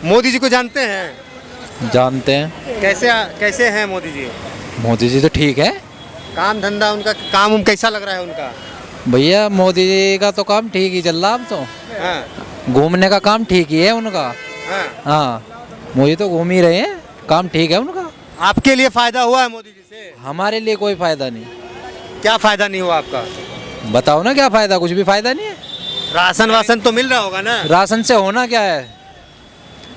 मोदी जी को जानते हैं? जानते हैं। कैसे कैसे हैं मोदी जी? मोदी जी तो ठीक है काम धंधा उनका, काम उम कैसा लग रहा है उनका? भैया। मोदी जी का तो काम ठीक ही चल रहा अब तो। हाँ घूमने का काम ठीक ही है उनका। हाँ। हाँ, मोदी तो घूम ही रहे हैं, काम ठीक है उनका। आपके लिए फायदा हुआ है मोदी जी से? हमारे लिए कोई फायदा नहीं। क्या फायदा नहीं हुआ आपका? बताओ ना क्या फायदा? कुछ भी फायदा नहीं है। राशन वासन तो मिल रहा होगा ना? राशन से होना क्या है?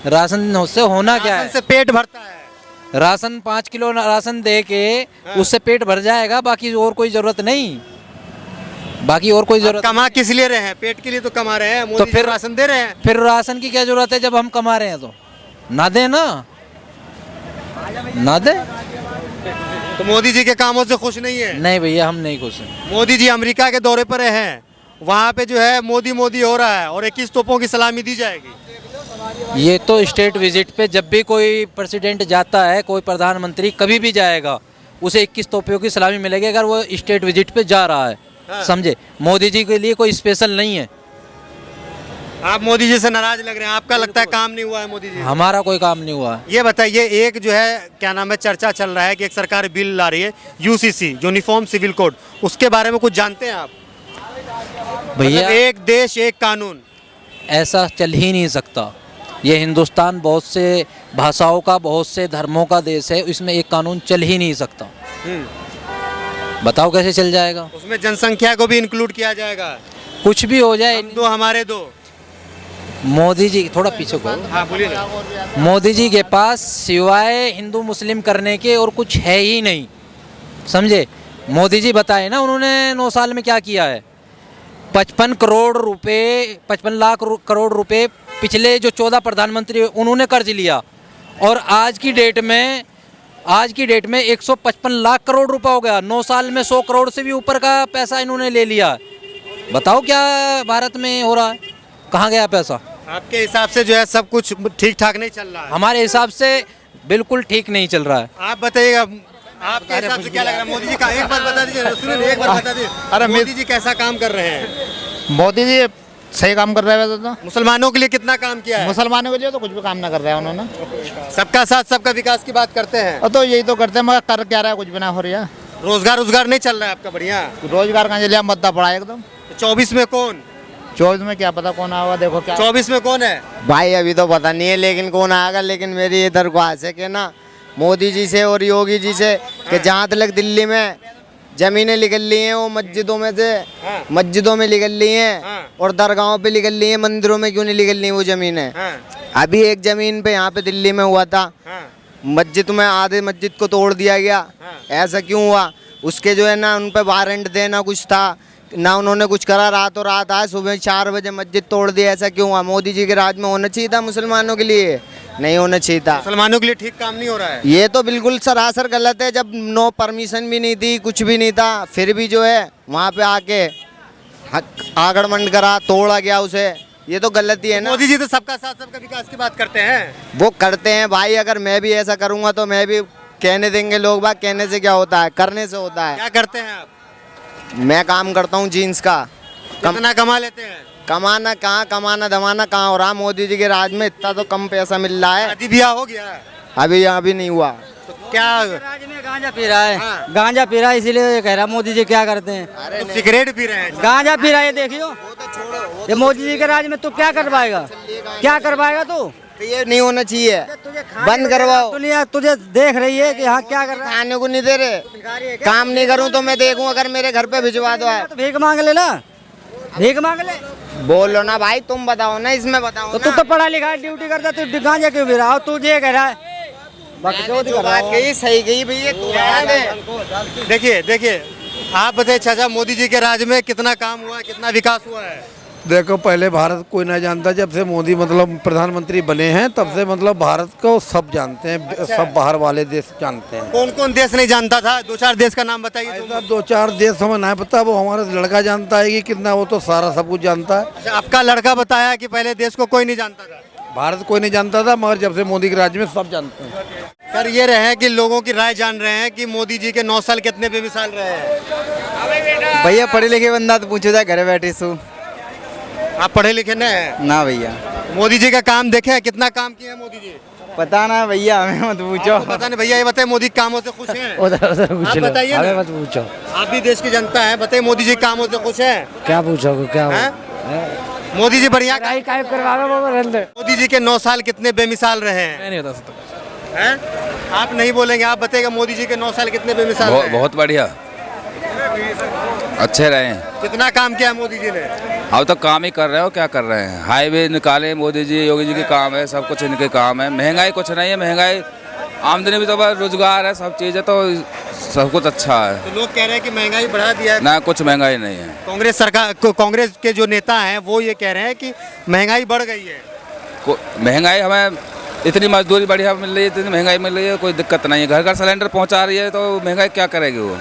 राशन से होना क्या राशन है? से पेट भरता है। राशन 5 किलो राशन दे के उससे पेट भर जाएगा, बाकी और कोई जरूरत नहीं। बाकी और कोई जरूरत। कमा किस लिए रहे हैं? पेट के लिए तो कमा रहे हैं। मोदी फिर जी राशन दे रहे हैं। फिर राशन की क्या जरूरत है जब हम कमा रहे हैं तो? ना दे ना, ना दे। तो मोदी जी के कामों से खुश नहीं है? नहीं भैया, हम नहीं खुश हैं। मोदी जी अमेरिका के दौरे पर हैं, वहाँ पे जो है मोदी मोदी हो रहा है और 21 तोपों की सलामी दी जाएगी। ये तो स्टेट विजिट पे जब भी कोई प्रेसिडेंट जाता है, कोई प्रधानमंत्री कभी भी जाएगा, उसे 21 तोपों की सलामी मिलेगी अगर वो स्टेट विजिट पे जा रहा है। हाँ। समझे? मोदी जी के लिए कोई स्पेशल नहीं है। आप मोदी जी से नाराज लग रहे हैं? आपका लगता है काम नहीं हुआ है मोदी जी? हमारा कोई काम नहीं हुआ। ये बताइए, एक जो है क्या नाम है, चर्चा चल रहा है कि एक सरकार बिल ला रही है यूसीसी, यूनिफॉर्म सिविल कोड, उसके बारे में कुछ जानते हैं आप? भैया मतलब एक देश एक कानून। ऐसा चल ही नहीं सकता। ये हिंदुस्तान बहुत से भाषाओं का, बहुत से धर्मों का देश है, इसमें एक कानून चल ही नहीं सकता। बताओ कैसे चल जाएगा? उसमें जनसंख्या को भी इंक्लूड किया जाएगा। कुछ भी हो जाए। हम दो हमारे दो। मोदी जी थोड़ा पीछे को। हाँ बोलिए ना। मोदी जी के पास सिवाय हिंदू मुस्लिम करने के और कुछ है ही नहीं। समझे? मोदी जी बताए ना उन्होंने 9 साल में क्या किया है। 55 करोड़ रुपए, 55 लाख करोड़ रुपए पिछले जो 14 प्रधानमंत्री उन्होंने कर्ज लिया, और आज की डेट में 155 लाख करोड़ रुपए हो गया। 9 साल में 100 करोड़ से भी ऊपर का पैसा इन्होंने ले लिया। बताओ क्या भारत में हो रहा है? कहाँ गया पैसा? आपके हिसाब से जो है सब कुछ ठीक ठाक नहीं चल रहा है? हमारे हिसाब से बिल्कुल ठीक नहीं चल रहा है। आप बताइएगा, आपके हिसाब से क्या लग रहा है? मोदी जी का एक बार बता दीजिए, सुनिए एक बार बता दीजिए। अरे मोदी जी कैसा काम कर रहे हैं? मोदी जी सही काम कर रहे हैं वैसे तो। मुसलमानों के लिए कितना काम किया है? मुसलमानों के लिए तो कुछ भी काम ना कर रहे हैं उन्होंने। सबका साथ सबका विकास की बात करते हैं, और तो यही तो करते हैं, मगर कर क्या रहा है? कुछ भी ना हो रही है। रोजगार नहीं चल रहा है आपका? बढ़िया। रोजगार कहाँ चलिए, मुद्दा पड़ा है एकदम। 24 में कौन? 24 में क्या पता कौन आएगा, देखो क्या। 24 में कौन है भाई? अभी तो पता नहीं है लेकिन कौन आएगा। लेकिन मेरी ये दरख्वास्त है कि ना मोदी जी से और योगी जी से कि जहाँ तक दिल्ली में जमीनें निकल ली हैं वो मस्जिदों में से, मस्जिदों में निकल ली हैं और दरगाहों पे निकल ली हैं, मंदिरों में क्यों नहीं निकल ली वो जमीनें? अभी एक जमीन पे यहाँ पे दिल्ली में हुआ था, मस्जिद में आधे मस्जिद को तोड़ दिया गया। ऐसा क्यों हुआ? उसके जो है ना उन पे वारंट देना कुछ था ना, उन्होंने कुछ करा। रातों रात आए सुबह 4 बजे मस्जिद तोड़ दी। ऐसा क्यों हुआ? मोदी जी के राज में होना चाहिए था मुसलमानों के लिए, नहीं होना चाहिए था। मुसलमानों के लिए ठीक काम नहीं हो रहा है? ये तो बिल्कुल सरासर गलत है। जब नो परमिशन भी नहीं थी, कुछ भी नहीं था, फिर भी जो है वहाँ पे आके आगमन करा, तोड़ा गया उसे। ये तो गलती है ना। मोदी जी तो सबका साथ सबका विकास की बात करते हैं। वो करते हैं भाई, अगर मैं भी ऐसा करूँगा तो मैं भी कहने देंगे लोग बात। कहने से क्या होता है, करने से होता है। क्या करते हैं आप? मैं काम करता हूँ जीन्स का। कितना कमा लेते हैं? कमाना कहाँ, कमाना धमाना कहाँ हो रहा? मोदी जी के राज में इतना तो कम पैसा मिल रहा है। शादी ब्याह हो गया? अभी नहीं हुआ। तो क्या राज में गांजा पी रहा है। हाँ। गांजा पी रहा है, इसीलिए ये कह रहा मोदी जी क्या करते हैं। तो सिगरेट पी रहे हैं? गांजा पी रहा है, देखियो ये मोदी जी के राज में तू क्या करवाएगा? क्या करवाएगा तू? तो ये नहीं होना चाहिए, बंद करवाओ। दुनिया तुझे देख रही है कि हाँ क्या कर रहा है। खाने को नहीं दे रहे, काम नहीं करूँ तो मैं देखूँ अगर मेरे घर पे भिजवा दो। तो भीख मांग ले ना, भीख मांग ले। बोलो ना भाई, तुम बताओ ना, इसमें बताओ तो तू तो पढ़ा लिखा ड्यूटी करता, तू गांजा क्यों पी रहा? तू ये कह रहा है जो बात कही सही कही भैया। देखिए आप बताइए चाचा, मोदी जी के राज में कितना काम हुआ है, कितना विकास हुआ है? देखो, पहले भारत कोई ना जानता। जब से मोदी मतलब प्रधानमंत्री बने हैं तब से मतलब भारत को सब जानते हैं, सब बाहर वाले देश जानते हैं। कौन कौन देश नहीं जानता था? 2-4 देश का नाम बताइए। ऐसा 2-4 देश हमें नहीं पता, वो हमारा लड़का जानता है कि कितना, वो तो सारा सब कुछ जानता है। अच्छा, आपका लड़का बताया कि पहले देश को कोई नहीं जानता था? भारत कोई नहीं जानता था, मगर जब से मोदी के राज्य में सब जानते हैं। सर ये रहे हैं कि लोगों की राय जान रहे हैं कि मोदी जी के 9 साल कितने बेमिसाल रहे हैं। भैया पढ़े लिखे बंदा तो पूछो था, घर बैठे सो। आप पढ़े लिखे नहीं हैं? ना भैया। मोदी जी का काम देखे हैं, कितना काम किया है मोदी जी? पता ना भैया, हमें मत पूछो। आपको पता नहीं भैया, ये बताइए मोदी के कामों से खुश हैं? उधर उधर पूछ आप लो, बताइए हमें ना। मत पूछो। आप भी देश की जनता है, बताइए मोदी जी के कामों से खुश हैं? क्या पूछोगे, क्या हैं? मोदी जी बढ़िया पढ़ाई काय करवावे वो रंद। मोदी जी के 9 साल कितने बेमिसाल रहे हैं? मैं नहीं बता सकता। हैं? आप नहीं बोलेंगे, आप बताइएगा मोदी जी के 9 साल कितने बेमिसाल रहे हैं? बहुत बढ़िया, अच्छे रहे हैं। कितना काम किया है मोदी जी ने? अब तो काम ही कर रहे हो, क्या कर रहे हैं? हाईवे निकाले मोदी जी, योगी जी के काम है, सब कुछ इनके काम है। महंगाई कुछ नहीं है, महंगाई आमदनी भी तो बस रोजगार है, सब चीज़ है, तो सब कुछ अच्छा है। तो लोग कह रहे हैं कि महंगाई बढ़ा दिया है। ना कुछ महंगाई नहीं है। कांग्रेस सरकार कांग्रेस के जो नेता हैं वो ये कह रहे हैं कि महंगाई बढ़ गई है। महंगाई हमें इतनी मजदूरी बढ़िया मिल रही है, इतनी महंगाई मिल रही है, कोई दिक्कत नहीं है। घर घर सिलेंडर पहुंचा रही है, तो महंगाई क्या करेगी वो?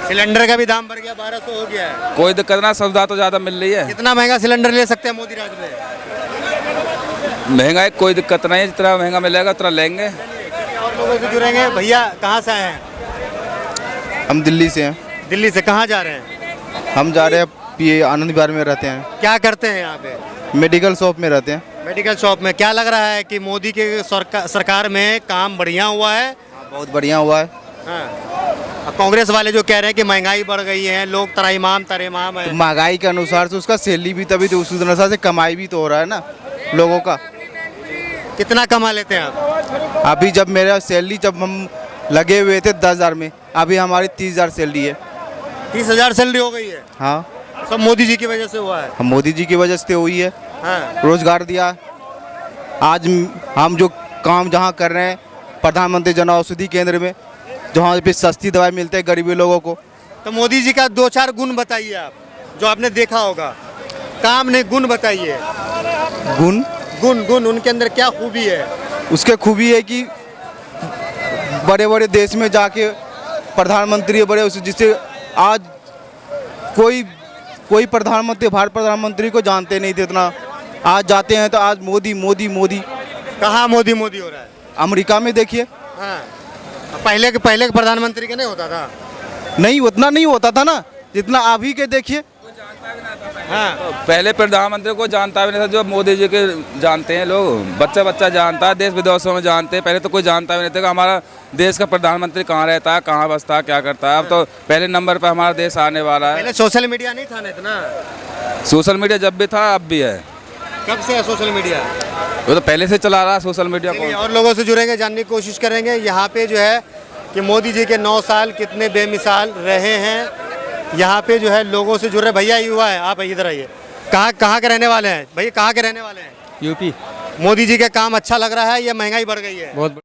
सिलेंडर का भी दाम बढ़ गया, 1200 हो गया है। कोई दिक्कत ना, सुविधा तो ज़्यादा मिल रही है। कितना महंगा सिलेंडर ले सकते हैं मोदी राज में? महंगाई कोई दिक्कत नहीं है, जितना महंगा मिलेगा उतना लेंगे। और लोगों से जुड़ेंगे। भैया कहाँ से आए हैं? हम दिल्ली से हैं। दिल्ली से। कहाँ जा रहे हैं? हम जा रहे हैं ये आनंद विहार में रहते हैं, क्या करते हैं यहाँ पे? मेडिकल शॉप में रहते हैं। मेडिकल शॉप में। क्या लग रहा है कि मोदी के सरकार में काम बढ़िया हुआ है? बहुत बढ़िया हुआ है। हाँ। अब कांग्रेस वाले जो कह रहे हैं कि महंगाई बढ़ गई है, लोग तराइमाम तरेमाम है। तो महंगाई के अनुसार से उसका सैलरी भी तभी तो उस अनुसार से कमाई भी तो हो रहा है ना लोगों का। कितना कमा लेते हैं आप? अभी जब मेरा सैलरी जब हम लगे हुए थे 10,000 में, अभी हमारी 30,000 सैलरी है। 30,000 सैलरी हो गई है? हाँ, सब मोदी जी की वजह से हुआ है। हम मोदी जी की वजह से हुई है। हाँ। रोजगार दिया। आज हम जो काम जहाँ कर रहे हैं प्रधानमंत्री जन औषधि केंद्र में, जहाँ पे सस्ती दवाई मिलते हैं गरीबी लोगों को। तो मोदी जी का 2-4 गुण बताइए आप, जो आपने देखा होगा। काम नहीं, गुण बताइए। गुण गुण गुण उनके अंदर क्या खूबी है? उसके खूबी है कि बड़े बड़े देश में जाके प्रधानमंत्री बड़े जिससे आज कोई प्रधानमंत्री भारत प्रधानमंत्री को जानते नहीं थे इतना। आज जाते हैं तो आज मोदी मोदी मोदी। कहाँ मोदी मोदी हो रहा है? अमेरिका में देखिए। हाँ। पहले के प्रधानमंत्री के नहीं होता था? नहीं, उतना नहीं होता था ना जितना अभी के देखिए। हाँ। पहले प्रधानमंत्री को जानता भी नहीं था, जो मोदी जी के जानते हैं लोग। बच्चा बच्चा जानता है, देश विदेशों में जानते हैं। पहले तो कोई जानता भी नहीं था कि हमारा देश का प्रधानमंत्री कहाँ रहता है, कहाँ बसता है, क्या करता है। अब तो पहले नंबर पर हमारा देश आने वाला है। पहले सोशल मीडिया नहीं था ना इतना। सोशल मीडिया जब भी था अब भी है। कब से है सोशल मीडिया? वो तो पहले से चला रहा है सोशल मीडिया चलिए, को। और लोगों से जुड़ेंगे, जानने की कोशिश करेंगे यहाँ पे जो है कि मोदी जी के 9 साल कितने बेमिसाल रहे हैं। यहाँ पे जो है लोगों से जुड़ रहे। भैया युवा है, आप इधर आइए। कहाँ के रहने वाले हैं भैया? कहाँ के रहने वाले हैं? यूपी। मोदी जी का काम अच्छा लग रहा है या महंगाई बढ़ गई है? बहुत